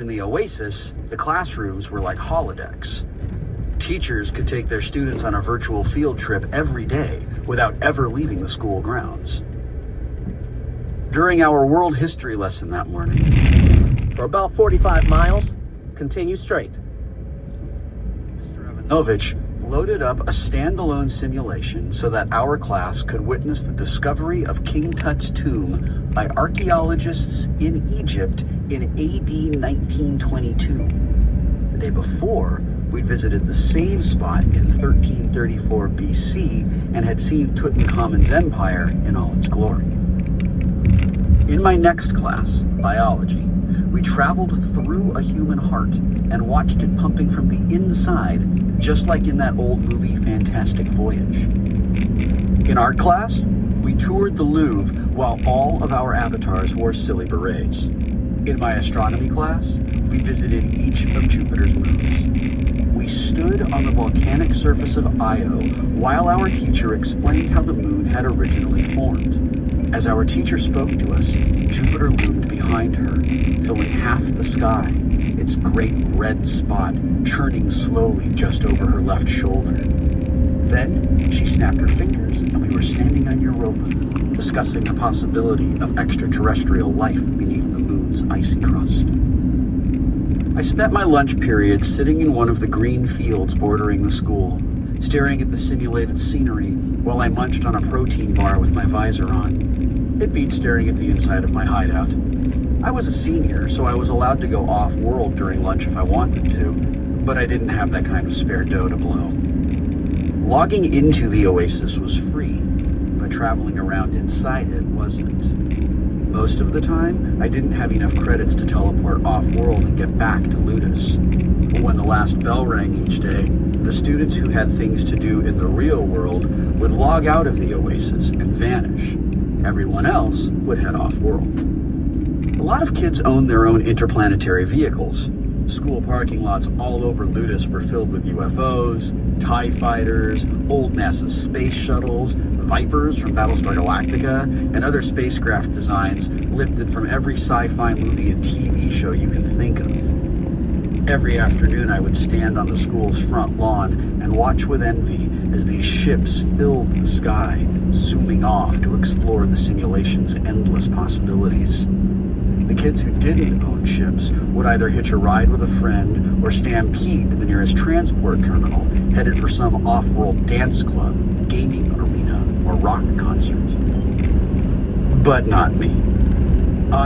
In the Oasis, the classrooms were like holodecks. Teachers could take their students on a virtual field trip every day without ever leaving the school grounds. During our world history lesson that morning, for about 45 miles, continue straight. Mr. Ivanovich loaded up a standalone simulation so that our class could witness the discovery of King Tut's tomb by archaeologists in Egypt in AD 1922. The day before, we'd visited the same spot in 1334 BC and had seen Tutankhamun's empire in all its glory. In my next class, biology, we traveled through a human heart and watched it pumping from the inside, just like in that old movie Fantastic Voyage. In art class, we toured the Louvre while all of our avatars wore silly berets. In my astronomy class, we visited each of Jupiter's moons. We stood on the volcanic surface of Io while our teacher explained how the moon had originally formed. As our teacher spoke to us, Jupiter loomed behind her, filling half the sky, its great red spot churning slowly just over her left shoulder. Then she snapped her fingers and we were standing on Europa, discussing the possibility of extraterrestrial life beneath the moon's icy crust. I spent my lunch period sitting in one of the green fields bordering the school, staring at the simulated scenery while I munched on a protein bar with my visor on. It beat staring at the inside of my hideout. I was a senior, so I was allowed to go off-world during lunch if I wanted to, but I didn't have that kind of spare dough to blow. Logging into the Oasis was free, but traveling around inside it wasn't. Most of the time, I didn't have enough credits to teleport off-world and get back to Ludus. When the last bell rang each day, the students who had things to do in the real world would log out of the Oasis and vanish. Everyone else would head off-world. A lot of kids own their own interplanetary vehicles. School parking lots all over Ludus were filled with UFOs, TIE fighters, old NASA space shuttles, Vipers from Battlestar Galactica, and other spacecraft designs lifted from every sci-fi movie and TV show you can think of. Every afternoon I would stand on the school's front lawn and watch with envy as these ships filled the sky, zooming off to explore the simulation's endless possibilities. The kids who didn't own ships would either hitch a ride with a friend or stampede to the nearest transport terminal, headed for some off-world dance club, gaming arena, or rock concert. But not me.